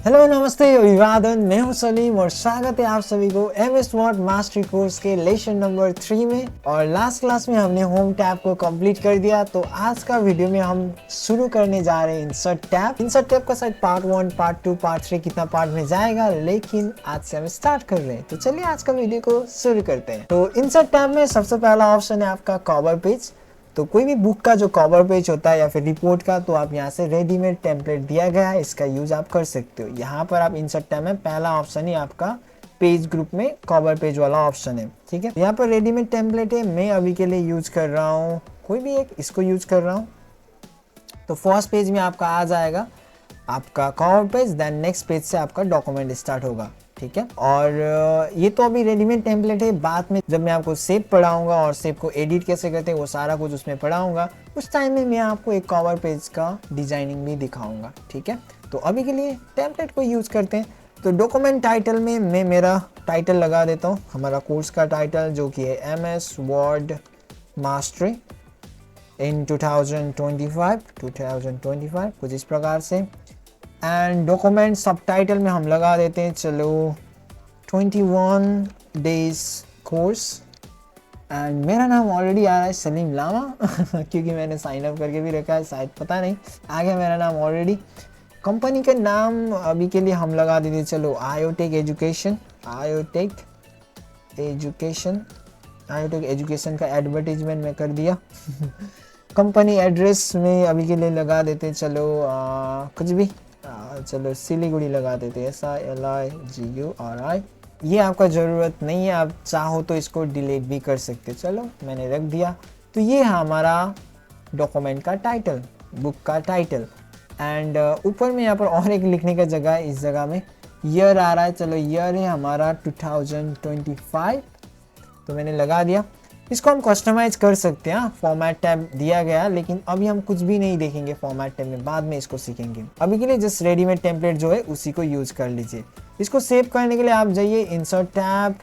Hello नमस्ते अभिवादन, मैं हूं सलीम और स्वागत है आप सभी को MS Word मास्टरी कोर्स के लेसन नंबर 3 में। और लास्ट क्लास में हमने होम टैब को कंप्लीट कर दिया, तो आज का वीडियो में हम शुरू करने जा रहे हैं इंसर्ट टैब। इंसर्ट टैब का शायद पार्ट 1, पार्ट 2, पार्ट 3 कितना पार्ट में जाएगा, लेकिन आज से हम स्टार्ट कर रहे हैं। तो चलिए आज का वीडियो को शुरू करते हैं। तो इंसर्ट टैब में सबसे पहला ऑप्शन है आपका कवर पेज। तो कोई भी बुक का जो कवर पेज होता है या फिर रिपोर्ट का, तो आप यहाँ से रेडीमेड टेम्पलेट दिया गया है, इसका यूज आप कर सकते हो। यहाँ पर आप इंसर्ट टैब में पहला ऑप्शन ही आपका पेज ग्रुप में कवर पेज वाला ऑप्शन है, ठीक है। यहाँ पर रेडीमेड टेम्पलेट है, मैं अभी के लिए यूज कर रहा हूँ कोई भी एक, इसको यूज कर रहा हूँ। तो फर्स्ट पेज में आपका आ जाएगा आपका cover page, then next page से आपका डॉक्यूमेंट स्टार्ट होगा, ठीक है। और ये तो अभी रेडीमेड टेम्पलेट है, बाद में जब मैं आपको शेप पढ़ाऊंगा और शेप को एडिट कैसे करते हैं वो सारा कुछ उसमें पढ़ाऊंगा, उस टाइम में मैं आपको एक कवर पेज का डिजाइनिंग भी दिखाऊंगा, ठीक है। तो अभी के लिए टेम्पलेट को यूज करते हैं। तो डॉक्यूमेंट टाइटल में मैं मेरा टाइटल लगा देता हूँ, हमारा कोर्स का टाइटल जो कि है MS Word मास्टरी इन 2025 कुछ इस प्रकार से। एंड डॉक्यूमेंट सब टाइटल में हम लगा देते हैं, चलो 21 डेज कोर्स। एंड मेरा नाम ऑलरेडी आ रहा है सलीम लामा क्योंकि मैंने साइन अप करके भी रखा है, शायद पता नहीं आ गया मेरा नाम ऑलरेडी। कंपनी का नाम अभी के लिए हम लगा देते, चलो आयोटेक एजुकेशन का एडवर्टीजमेंट में कर दिया कंपनी एड्रेस में अभी के लिए लगा देते, चलो कुछ भी, चलो सिलीगुड़ी लगा देते, SILIGURI। ये आपका ज़रूरत नहीं है, आप चाहो तो इसको डिलीट भी कर सकते, चलो मैंने रख दिया। तो ये है हमारा डॉक्यूमेंट का टाइटल, बुक का टाइटल। एंड ऊपर में यहाँ पर और एक लिखने का जगह है, इस जगह में ईयर आ रहा है, चलो ईयर है हमारा 2025, तो मैंने लगा दिया। इसको हम कस्टमाइज कर सकते हैं, फॉर्मेट टैब दिया गया, लेकिन अभी हम कुछ भी नहीं देखेंगे फॉर्मेट टैब में, बाद में इसको सीखेंगे। अभी के लिए जस्ट रेडीमेड टेम्पलेट जो है उसी को यूज कर लीजिए। इसको सेव करने के लिए आप जाइए insert tab,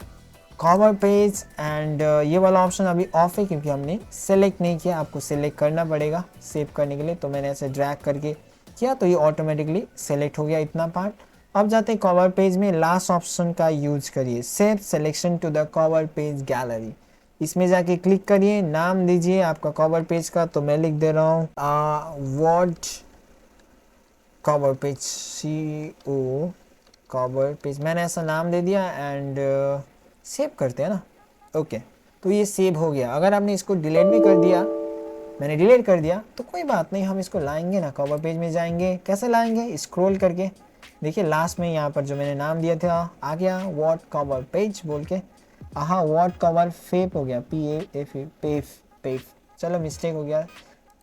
cover page, and ये वाला ऑप्शन अभी ऑफ है क्योंकि हमने सेलेक्ट नहीं किया, आपको सेलेक्ट करना पड़ेगा सेव करने के लिए। तो मैंने ऐसे ड्रैग करके किया तो ये ऑटोमेटिकली सेलेक्ट हो गया इतना पार्ट। अब जाते हैं कवर पेज में, लास्ट ऑप्शन का यूज करिए, save selection to the cover page gallery. इसमें जाके क्लिक करिए, नाम दीजिए आपका कवर पेज का, तो मैं लिख दे रहा हूँ word cover page, CO cover page, मैंने ऐसा नाम दे दिया। एंड सेव करते हैं ना, ओके। तो ये सेव हो गया। अगर आपने इसको डिलीट भी कर दिया, मैंने डिलीट कर दिया, तो कोई बात नहीं, हम इसको लाएंगे ना, कवर पेज में जाएंगे। कैसे लाएंगे? स्क्रॉल करके देखिए, लास्ट में यहाँ पर जो मैंने नाम दिया था आ गया, वर्ड कवर पेज बोल के। हाँ, वर्ड कवर फेप हो गया, पेफ, चलो मिस्टेक हो गया,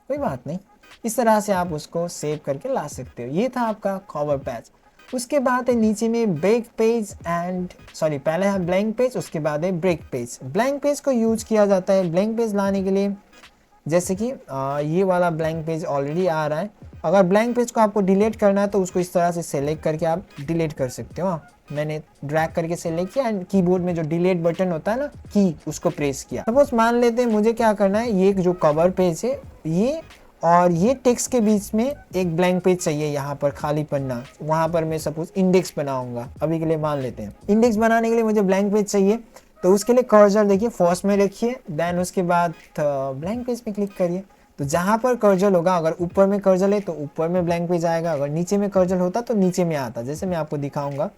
कोई बात नहीं। इस तरह से आप उसको सेव करके ला सकते हो। ये था आपका कवर पेज। उसके बाद है नीचे में ब्रेक पेज पहले है ब्लैंक पेज, उसके बाद है ब्रेक पेज। ब्लैंक पेज को यूज किया जाता है ब्लैंक पेज लाने के लिए, जैसे कि ये वाला ब्लैंक पेज ऑलरेडी आ रहा है। अगर ब्लैंक पेज को आपको डिलीट करना है तो उसको इस तरह से सेलेक्ट करके आप डिलीट कर सकते हो। मैंने ड्रैग करके सेलेक्ट किया एंड कीबोर्ड में जो डिलीट बटन होता है ना, की, उसको प्रेस किया। सपोज मान लेते हैं मुझे क्या करना है, ये जो कवर पेज है ये और ये टेक्स्ट के बीच में एक ब्लैंक पेज चाहिए, यहाँ पर खाली पन्ना, वहाँ पर मैं सपोज इंडेक्स बनाऊंगा। अभी के लिए मान लेते हैं इंडेक्स बनाने के लिए मुझे ब्लैंक पेज चाहिए, तो उसके लिए कर्सर देखिए फर्स्ट में रखिए, देन उसके बाद ब्लैंक पेज पे क्लिक करिए। तो जहाँ पर कर्जल होगा, अगर ऊपर में कर्जल है तो ऊपर में ब्लैंक पेज आएगा, अगर नीचे में कर्जल होता तो नीचे में आता, जैसे मैं आपको दिखाऊंगा।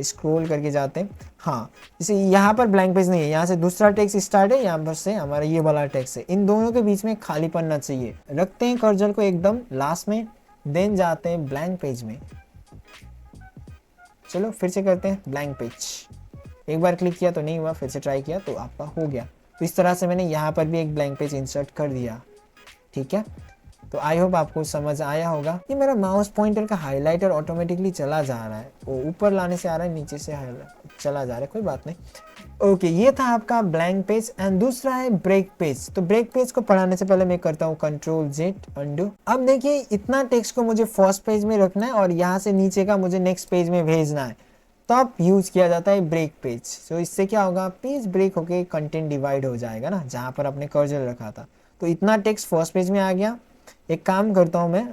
स्क्रॉल करके जाते हैं, हाँ, जैसे यहाँ पर ब्लैंक पेज नहीं है, यहाँ से दूसरा टेक्स्ट स्टार्ट है, यहाँ पर से हमारा ये वाला टेक्स्ट है, इन दोनों के बीच में खाली पन्ना चाहिए। रखते हैं कर्जल को एकदम लास्ट में, देन जाते हैं ब्लैंक पेज में। चलो फिर से करते हैं ब्लैंक पेज। एक बार क्लिक किया तो नहीं हुआ, फिर से ट्राई किया तो आपका हो गया। तो इस तरह से मैंने यहाँ पर भी एक ब्लैंक पेज इंसर्ट कर दिया, ठीक है। तो आई होप आपको समझ आया होगा। ये मेरा माउस पॉइंटर का हाइलाइटर ऑटोमेटिकली चला जा रहा है, वो ऊपर लाने से आ रहा है, नीचे से चला जा रहा है, कोई बात नहीं। ओके, ये था आपका ब्लैंक पेज। एंड दूसरा है ब्रेक पेज। तो ब्रेक पेज को पढ़ाने से पहले मैं करता हूँ Ctrl+Z अंडू। अब देखिए, इतना टेक्स्ट को मुझे फर्स्ट पेज में रखना है और यहाँ से नीचे का मुझे नेक्स्ट पेज में भेजना है, तब यूज किया जाता है ब्रेक पेज। तो इससे क्या होगा, पेज ब्रेक होके कंटेंट डिवाइड हो जाएगा ना, जहाँ पर आपने कर्सर रखा था। तो इतना टेक्स्ट फर्स्ट पेज में आ गया। एक काम करता हूँ मैं,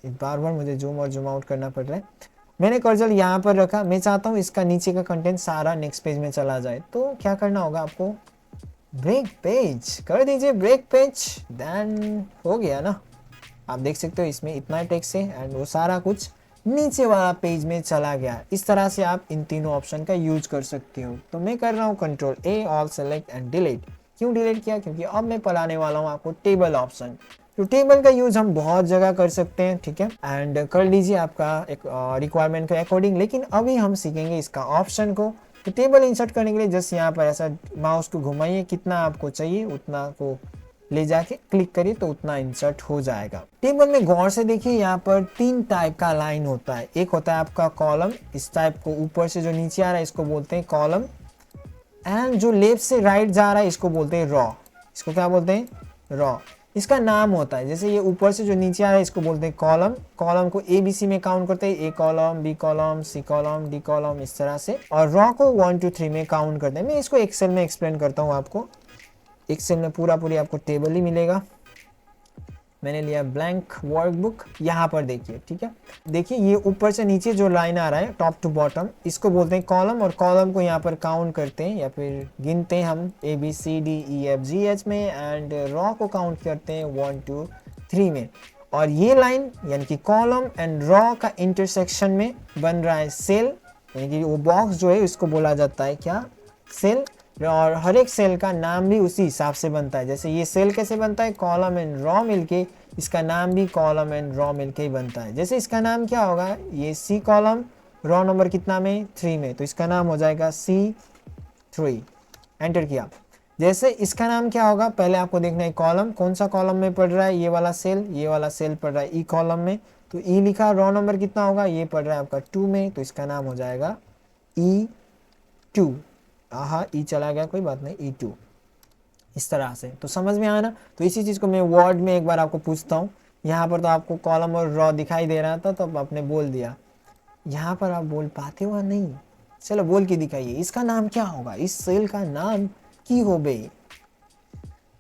बार बार मुझे जूम और जूम आउट करना पड़ रहा है। मैंने कर्सर यहाँ पर रखा, मैं चाहता हूँ इसका नीचे का कंटेंट सारा नेक्स्ट पेज में चला जाए, तो क्या करना होगा आपको, ब्रेक पेज कर दीजिए, ब्रेक पेज, देन हो गया ना। आप देख सकते हो इसमें इतना टेक्स्ट है एंड वो सारा कुछ नीचे वाला पेज में चला गया। इस तरह से आप इन तीनों ऑप्शन का यूज कर सकते हो। तो मैं कर रहा हूँ control A, all select and delete. क्यों डिलीट किया, क्योंकि अब मैं पढ़ाने वाला हूँ आपको टेबल ऑप्शन। तो टेबल का यूज हम बहुत जगह कर सकते हैं, ठीक है, एंड कर लीजिए आपका एक रिक्वायरमेंट के अकॉर्डिंग। लेकिन अभी हम सीखेंगे इसका ऑप्शन को। तो टेबल इंसर्ट करने के लिए जस्ट यहाँ पर ऐसा माउस को घुमाइए, कितना आपको चाहिए उतना को ले जाके क्लिक करिए तो उतना इंसर्ट हो जाएगा। टेबल में गौर से देखिए, यहाँ पर 3 टाइप का लाइन होता है। एक होता है आपका कॉलम, इस टाइप को ऊपर से जो नीचे आ रहा है इसको बोलते हैं कॉलम, एंड जो लेफ्ट से राइट जा रहा है इसको बोलते हैं रॉ। इसको क्या बोलते हैं, रॉ। इसका नाम होता है, जैसे ये ऊपर से जो नीचे आ रहा है इसको बोलते हैं कॉलम। कॉलम को ABC में काउंट करते हैं, A column, B column, C column, D column, इस तरह से। और रॉ को 1 2 3 में काउंट करते हैं। मैं इसको एक्सेल में एक्सप्लेन करता हूँ आपको। एक्सेल में पूरी आपको टेबल ही मिलेगा। मैंने लिया ब्लैंक वर्कबुक, यहाँ पर देखिए, ठीक है। देखिए ये ऊपर से नीचे जो लाइन आ रहा है टॉप टू बॉटम, इसको बोलते हैं कॉलम। और कॉलम को यहाँ पर काउंट करते हैं या फिर गिनते हैं हम ABCDEFGH में, एंड रॉ को काउंट करते हैं 1 2 3 में। और ये लाइन यानी कि कॉलम एंड रॉ का इंटरसेक्शन में बन रहा है सेल, यानी कि वो बॉक्स जो है इसको बोला जाता है क्या, सेल। और हर एक सेल का नाम भी उसी हिसाब से बनता है। जैसे ये सेल कैसे बनता है, कॉलम एंड रॉ मिलके, इसका नाम भी कॉलम एंड रॉ मिलके ही बनता है। जैसे इसका नाम क्या होगा, ये C कॉलम, रॉ नंबर कितना में, 3 में, तो इसका नाम हो जाएगा C3। एंटर किया। जैसे इसका नाम क्या होगा, पहले आपको देखना है कॉलम कौन सा कॉलम में पड़ रहा है, ये वाला सेल पड़ रहा है E कॉलम में, तो E लिखा। रॉ नंबर कितना होगा, ये पड़ रहा है आपका 2 में, तो इसका नाम हो जाएगा E2। हाँ ई चला गया, कोई बात नहीं, E2। इस तरह से तो समझ में आया ना। तो इसी चीज़ को मैं वर्ड में एक बार आपको पूछता हूँ। यहाँ पर तो आपको कॉलम और रॉ दिखाई दे रहा था, तो आपने बोल दिया। यहाँ पर आप बोल पाते हो नहीं, चलो बोल के दिखाइए, इसका नाम क्या होगा, इस सेल का नाम की हो बे।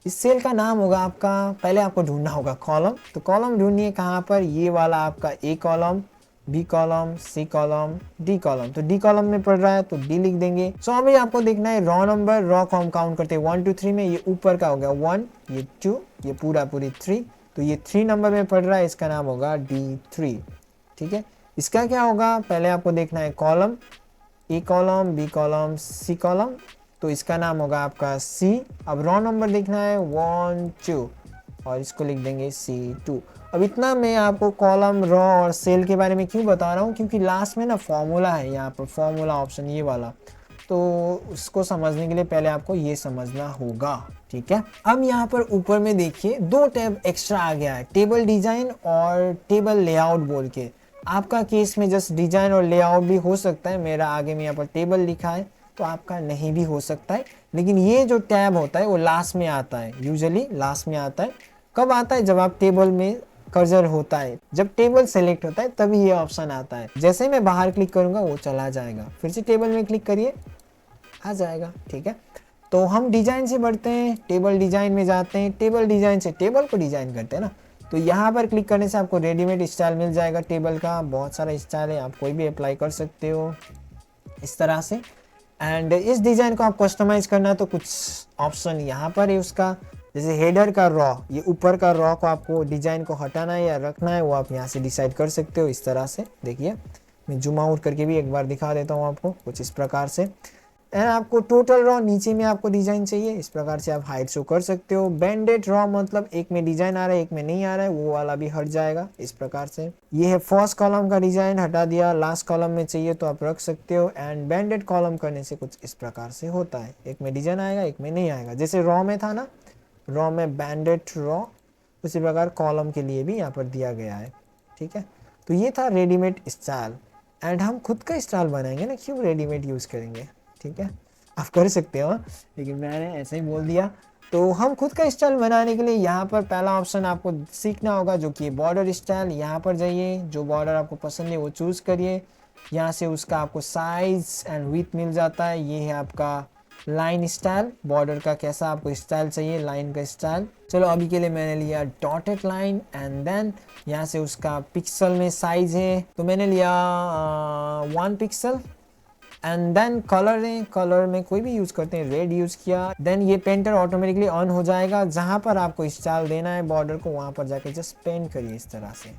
इस सेल का नाम होगा आपका, पहले आपको ढूंढना होगा कॉलम। तो कॉलम ढूंढिए कहाँ पर, ये वाला आपका A column, B column, C column, D column. तो D कॉलम में पड़ रहा है तो D लिख देंगे। सो अभी आपको देखना है रॉ नंबर। रॉ को हम काउंट करते हैं 1 2 3 में। ये ऊपर का हो गया 1, ये 2, ये पूरी 3, तो ये 3 नंबर में पड़ रहा है, इसका नाम होगा D3, ठीक है। इसका क्या होगा, पहले आपको देखना है column, A column, B column, C column, तो इसका नाम होगा आपका C। अब रॉ नंबर देखना है 1 2 और इसको लिख देंगे C2। अब इतना मैं आपको कॉलम, रॉ और सेल के बारे में क्यों बता रहा हूँ, क्योंकि लास्ट में ना फॉर्मूला है, यहाँ पर फॉर्मूला ऑप्शन ये वाला, तो उसको समझने के लिए पहले आपको ये समझना होगा, ठीक है। अब यहाँ पर ऊपर में देखिए 2 टैब एक्स्ट्रा आ गया है, टेबल डिजाइन और टेबल लेआउट बोल के। आपका केस में जस्ट डिजाइन और लेआउट भी हो सकता है, मेरा आगे में यहाँ पर टेबल लिखा है तो आपका नहीं भी हो सकता है। लेकिन ये जो टैब होता है वो लास्ट में आता है, यूजुअली लास्ट में आता है। कब आता है, जब आप टेबल में कर्सर होता है, जब टेबल सेलेक्ट होता है तभी ये ऑप्शन आता है। जैसे मैं बाहर क्लिक करूंगा वो चला जाएगा, फिर से टेबल में क्लिक करिए आ जाएगा, ठीक है। तो हम डिजाइन से बढ़ते हैं, टेबल डिजाइन में जाते हैं, टेबल डिजाइन से टेबल को डिजाइन करते हैं ना। तो यहाँ पर क्लिक करने से आपको रेडीमेड स्टाइल मिल जाएगा टेबल का, बहुत सारा स्टाइल है, आप कोई भी अप्लाई कर सकते हो इस तरह से। एंड इस डिजाइन को आप कस्टमाइज करना तो कुछ ऑप्शन यहाँ पर है उसका, जैसे हेडर का रॉ, ये ऊपर का रॉ को आपको डिजाइन को हटाना है या रखना है वो आप यहाँ से डिसाइड कर सकते हो इस तरह से। देखिए मैं जूम आउट करके भी एक बार दिखा देता हूँ आपको, कुछ इस प्रकार से। एंड आपको टोटल रॉ नीचे में आपको डिजाइन चाहिए, इस प्रकार से आप हाइट शो कर सकते हो। बैंडेड रॉ मतलब एक में डिजाइन आ रहा है एक में नहीं आ रहा है, वो वाला भी हट जाएगा इस प्रकार से। ये है फर्स्ट कॉलम का डिजाइन, हटा दिया, लास्ट कॉलम में चाहिए तो आप रख सकते हो। एंड बैंडेड कॉलम करने से कुछ इस प्रकार से होता है, एक में डिजाइन आएगा एक में नहीं आएगा। जैसे रॉ में था ना, रॉ में बैंडेड रॉ, उसी प्रकार कॉलम के लिए भी यहाँ पर दिया गया है, ठीक है। तो ये था रेडीमेड स्टाइल। एंड हम खुद का स्टाइल बनाएंगे ना, क्यों रेडीमेड यूज़ करेंगे, ठीक है। आप कर सकते हो लेकिन मैंने ऐसे ही बोल दिया। तो हम खुद का स्टाइल बनाने के लिए यहाँ पर पहला ऑप्शन आपको सीखना होगा जो कि बॉर्डर स्टाइल। यहाँ पर जाइए, जो बॉर्डर आपको पसंद है वो चूज़ करिए। यहाँ से उसका आपको साइज एंड विड्थ मिल जाता है। ये है आपका लाइन स्टाइल, बॉर्डर का कैसा आपको स्टाइल चाहिए, लाइन का स्टाइल। चलो अभी के लिए मैंने लिया डॉटेड लाइन एंड देन यहाँ से उसका पिक्सल में साइज है तो मैंने लिया 1 पिक्सल एंड देन कलर है, कलर में कोई भी यूज करते हैं, रेड यूज किया। देन ये पेंटर ऑटोमेटिकली ऑन हो जाएगा, जहां पर आपको स्टाइल देना है बॉर्डर को वहां पर जाके जस्ट पेंट करिए इस तरह से।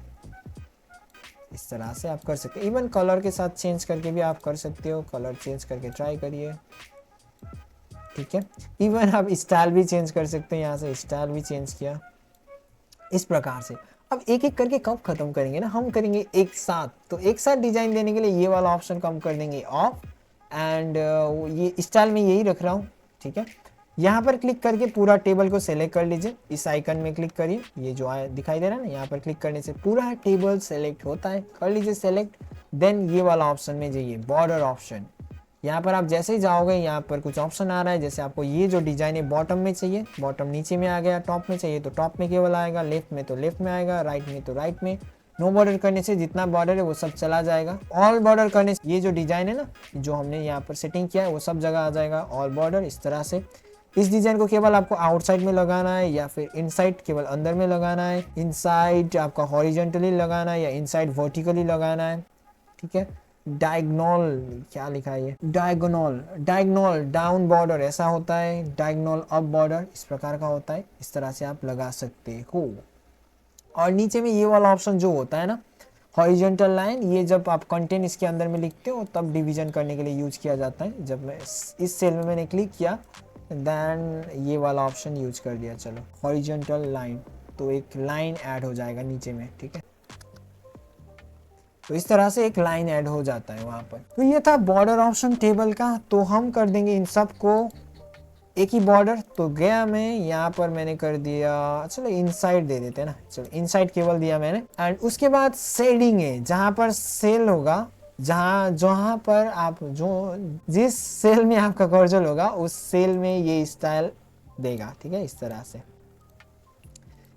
इस तरह से आप कर सकते हैं, इवन कलर के साथ चेंज करके भी आप कर सकते हो, कलर चेंज करके ट्राई करिए, ठीक है। इवन आप स्टाइल भी चेंज कर सकते हैं, यहाँ से स्टाइल भी चेंज किया इस प्रकार से। अब एक एक करके कब खत्म करेंगे ना, हम करेंगे एक साथ। तो एक साथ डिजाइन देने के लिए ये वाला ऑप्शन कम कर देंगे ऑफ एंड ये स्टाइल में यही रख रहा हूँ, ठीक है। यहाँ पर क्लिक करके पूरा टेबल को सेलेक्ट कर लीजिए, इस आइकन में क्लिक करिए, ये जो दिखाई दे रहा है ना, यहाँ पर क्लिक करने से पूरा टेबल सेलेक्ट होता है, कर लीजिए सेलेक्ट। देन ये वाला ऑप्शन में जाइए, बॉर्डर ऑप्शन। यहाँ पर आप जैसे ही जाओगे यहाँ पर कुछ ऑप्शन आ रहा है, जैसे आपको ये जो डिजाइन है बॉटम में चाहिए, बॉटम नीचे में आ गया, टॉप में चाहिए तो टॉप में केवल आएगा, लेफ्ट में तो लेफ्ट में आएगा, राइट में तो राइट में। नो बॉर्डर करने से जितना बॉर्डर है वो सब चला जाएगा, ऑल बॉर्डर करने से ये जो डिजाइन है ना जो हमने यहाँ पर सेटिंग किया है वो सब जगह आ जाएगा, ऑल बॉर्डर इस तरह से। इस डिजाइन को केवल आपको आउटसाइड में लगाना है या फिर इनसाइड केवल अंदर में लगाना है, इनसाइड आपका हॉरिजॉन्टली लगाना है या इनसाइड वर्टिकली लगाना है, ठीक है। डायगोनल, क्या लिखा है ये, डायगोनल, डायगोनल डाउन बॉर्डर ऐसा होता है, डायगोनल अप बॉर्डर इस प्रकार का होता है, इस तरह से आप लगा सकते हो। और नीचे में ये वाला ऑप्शन जो होता है ना हॉरिजॉन्टल लाइन, ये जब आप कंटेंट इसके अंदर में लिखते हो तब डिवीजन करने के लिए यूज किया जाता है। जब मैं इस सेल में मैंने क्लिक किया देन ये वाला ऑप्शन यूज कर दिया, चलो हॉरिजॉन्टल लाइन, तो एक लाइन ऐड हो जाएगा नीचे में, ठीक है। तो इस तरह से एक लाइन ऐड हो जाता है वहां पर। तो ये था बॉर्डर ऑप्शन टेबल का। तो हम कर देंगे इन सब को एक ही बॉर्डर। तो गया मैं यहाँ पर मैंने कर दिया, चलो इनसाइड दे देते हैं ना, चलो इनसाइड केवल दिया मैंने। एंड उसके बाद शेडिंग है, जहां पर सेल होगा, जहां पर आप जो जिस सेल में आपका कर्सर होगा उस सेल में ये स्टाइल देगा, ठीक है, इस तरह से।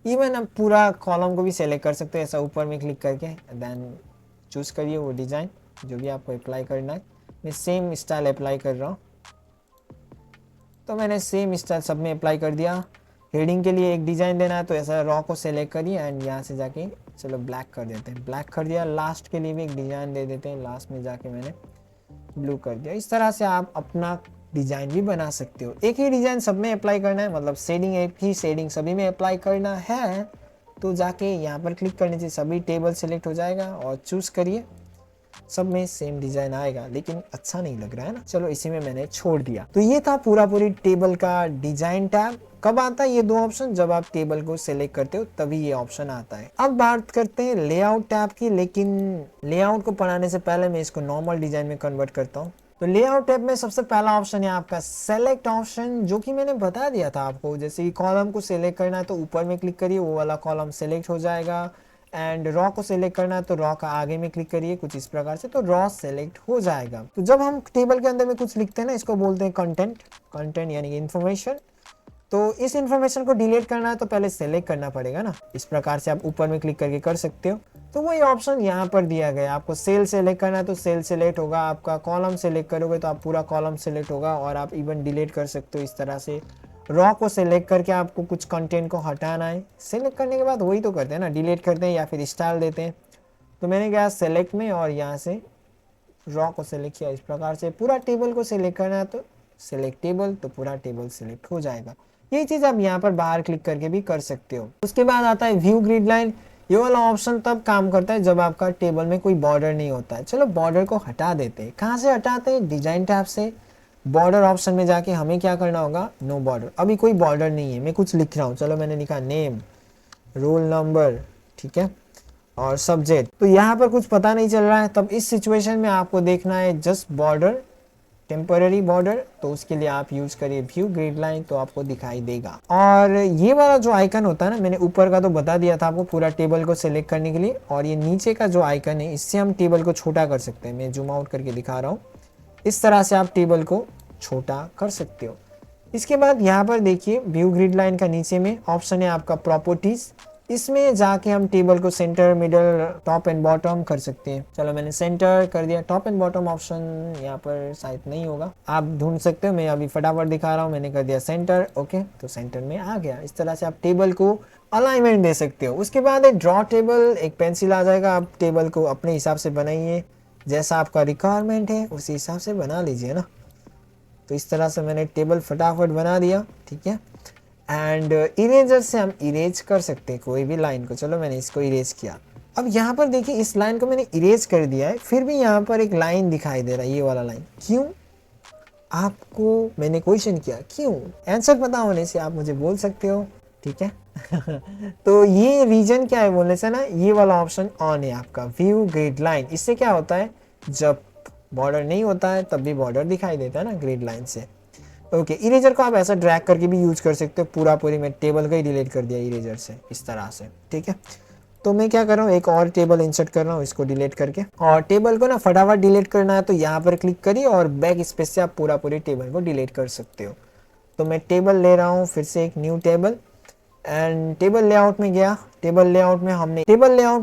इवन आप पूरा कॉलम को भी सेलेक्ट कर सकते हैं ऐसा ऊपर में क्लिक करके, देन चूज करिए वो डिजाइन जो भी आपको अप्लाई करना है। मैं सेम स्टाइल अप्लाई कर रहा हूँ, तो मैंने सेम स्टाइल सब में अप्लाई कर दिया। हेडिंग के लिए एक डिजाइन देना है तो ऐसा रॉ को सेलेक्ट करिए एंड यहाँ से जाके चलो ब्लैक कर देते हैं, ब्लैक कर दिया। लास्ट के लिए भी एक डिजाइन दे देते हैं, लास्ट में जाके मैंने ब्लू कर दिया। इस तरह से आप अपना डिजाइन भी बना सकते हो। एक ही डिजाइन सब में अप्लाई करना है, मतलब शेडिंग एक ही शेडिंग सभी में अप्लाई करना है, तो जाके यहाँ पर क्लिक करने से सभी टेबल सेलेक्ट हो जाएगा और चूज करिए, सब में सेम डिजाइन आएगा, लेकिन अच्छा नहीं लग रहा है ना, चलो इसी में मैंने छोड़ दिया। तो ये था पूरी टेबल का डिजाइन टैब। कब आता है ये दो ऑप्शन, जब आप टेबल को सेलेक्ट करते हो तभी ये ऑप्शन आता है। अब बात करते हैं लेआउट टैब की, लेकिन लेआउट को पढ़ाने से पहले मैं इसको नॉर्मल डिजाइन में कन्वर्ट करता हूँ। तो लेआउट टैब में सबसे पहला ऑप्शन है आपका सेलेक्ट ऑप्शन, जो कि मैंने बता दिया था आपको। जैसे कि कॉलम को सेलेक्ट करना है तो ऊपर में क्लिक करिए, वो वाला कॉलम सेलेक्ट हो जाएगा। एंड रॉ को सेलेक्ट करना है तो रॉ का आगे में क्लिक करिए कुछ इस प्रकार से, तो रॉ सेलेक्ट हो जाएगा। तो जब हम टेबल के अंदर में कुछ लिखते हैं ना, इसको बोलते हैं कंटेंट, कंटेंट यानी कि इन्फॉर्मेशन। तो इस इन्फॉर्मेशन को डिलीट करना है तो पहले सेलेक्ट करना पड़ेगा ना, इस प्रकार से आप ऊपर में क्लिक करके कर सकते हो। तो वही ऑप्शन यहाँ पर दिया गया, आपको सेल सेलेक्ट करना है तो सेल सेलेक्ट होगा, आपका कॉलम सेलेक्ट करोगे तो आप पूरा कॉलम सेलेक्ट होगा, और आप इवन डिलीट कर सकते हो इस तरह से। रॉ को सेलेक्ट करके आपको कुछ कंटेंट को हटाना है, सेलेक्ट करने के बाद वही तो करते हैं ना, डिलीट करते हैं या फिर स्टाइल देते हैं। तो मैंने गया सेलेक्ट में और यहाँ से रॉ को सेलेक्ट किया, इस प्रकार से पूरा टेबल को सेलेक्ट करना है तो सेलेक्ट टेबल, तो पूरा टेबल सेलेक्ट हो जाएगा। यही चीज आप यहाँ पर बाहर क्लिक करके भी कर सकते हो। उसके बाद आता है व्यू ग्रिड लाइन। ये वाला ऑप्शन तब काम करता है जब आपका टेबल में कोई बॉर्डर नहीं होता है। चलो बॉर्डर को हटा देते हैं, कहाँ से हटाते हैं, डिजाइन टैब से। बॉर्डर ऑप्शन में जाके हमें क्या करना होगा, नो बॉर्डर। अभी कोई बॉर्डर नहीं है, मैं कुछ लिख रहा हूँ, चलो मैंने लिखा नेम, रोल नंबर, ठीक है, और सब्जेक्ट। तो यहाँ पर कुछ पता नहीं चल रहा है, तब इस सिचुएशन में आपको देखना है जस्ट बॉर्डर, टेम्पररी बॉर्डर। तो उसके लिए आप यूज करिए व्यू ग्रिड लाइन, तो आपको दिखाई देगा। और ये वाला जो आइकन होता है ना, मैंने ऊपर का तो बता दिया था आपको पूरा टेबल को सिलेक्ट करने के लिए, और ये नीचे का जो आइकन है इससे हम टेबल को छोटा कर सकते हैं। मैं जूम आउट करके दिखा रहा हूँ, इस तरह से आप टेबल को छोटा कर सकते हो। इसके बाद यहाँ पर देखिए व्यू ग्रिड लाइन का नीचे में ऑप्शन है आपका प्रॉपर्टीज। इसमें जाके हम टेबल को centre, middle, top and bottom कर सकते हैं। चलो मैंने सेंटर कर दिया। टॉप एंड बॉटम ऑप्शन यहाँ पर शायद नहीं होगा, आप ढूंढ सकते हो, मैं अभी फटाफट दिखा रहा हूँ। मैंने कर दिया सेंटर, ओके, तो सेंटर में आ गया। इस तरह से आप टेबल को अलाइनमेंट दे सकते हो। उसके बाद एक ड्रॉ टेबल, एक पेंसिल आ जाएगा। आप टेबल को अपने हिसाब से बनाइए, जैसा आपका रिक्वायरमेंट है उसी हिसाब से बना लीजिए ना। तो इस तरह से मैंने टेबल फटाफट बना दिया, ठीक है। एंड इरेजर से हम इरेज कर सकते हैं कोई भी लाइन को। चलो मैंने इसको इरेज किया। अब यहाँ पर देखिए इस लाइन को मैंने इरेज कर दिया है, फिर भी यहाँ पर एक लाइन दिखाई दे रहा है, ये वाला लाइन। क्यों? आपको मैंने क्वेश्चन किया क्यों, आंसर पता होने से आप मुझे बोल सकते हो, ठीक है। तो ये रीजन क्या है बोलने से ना, ये वाला ऑप्शन ऑन है आपका, व्यू ग्रिड लाइन। इससे क्या होता है, जब बॉर्डर नहीं होता है तब भी बॉर्डर दिखाई देता है ना ग्रिड लाइन से। ओके, इरेजर को आप ऐसा ड्रैग करके भी यूज कर सकते हो। पूरा पूरी मैं टेबल का ही डिलीट कर दिया इरेजर से, इस तरह से, ठीक है। तो मैं क्या कर रहा हूँ, एक और टेबल इंसर्ट कर रहा हूँ, इसको डिलीट करके। और टेबल को ना फटाफट डिलीट करना है तो यहाँ पर क्लिक करिए और बैक स्पेस से आप पूरा पूरी टेबल को डिलीट कर सकते हो। तो मैं टेबल ले रहा हूँ, फिर से एक new table, and table layout में गया। टेबल लेआउट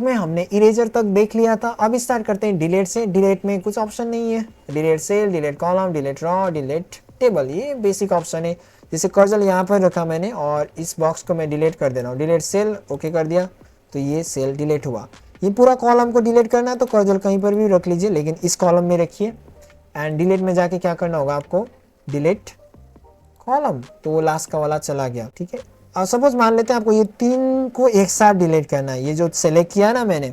में हमने इरेजर तक देख लिया था। अब स्टार्ट करते हैं डिलीट से। डिलीट में कुछ ऑप्शन नहीं है, delete cell, delete column, delete row, delete table, ये बेसिक ऑप्शन है। जैसे कर्सर यहाँ पर रखा मैंने और इस बॉक्स को मैं डिलीट कर दे रहा हूँ, डिलीट सेल, ओके कर दिया, तो ये सेल डिलीट हुआ। ये पूरा कॉलम को डिलीट करना है तो कर्सर कहीं पर भी रख लीजिए, लेकिन इस कॉलम में रखिए। एंड डिलीट में जाके क्या करना होगा आपको, डिलीट कॉलम, तो वो लास्ट का वाला चला गया, ठीक है। और सपोज मान लेते हैं आपको ये 3 को एक साथ डिलीट करना है। ये जो सेलेक्ट किया ना मैंने,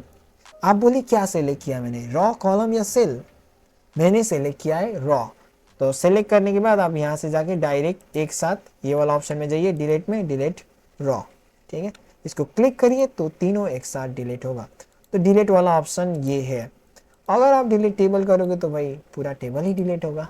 आप बोलिए क्या सेलेक्ट किया मैंने, रॉ, कॉलम या सेल? मैंने सेलेक्ट किया है रॉ। तो सेलेक्ट करने के बाद आप यहाँ से जाके डायरेक्ट एक साथ ये वाला ऑप्शन में जाइए, डिलीट में, डिलीट रॉ, ठीक है। इसको क्लिक करिए तो तीनों एक साथ डिलीट होगा। तो डिलीट वाला ऑप्शन ये है। अगर आप डिलीट टेबल करोगे तो भाई पूरा टेबल ही डिलीट होगा।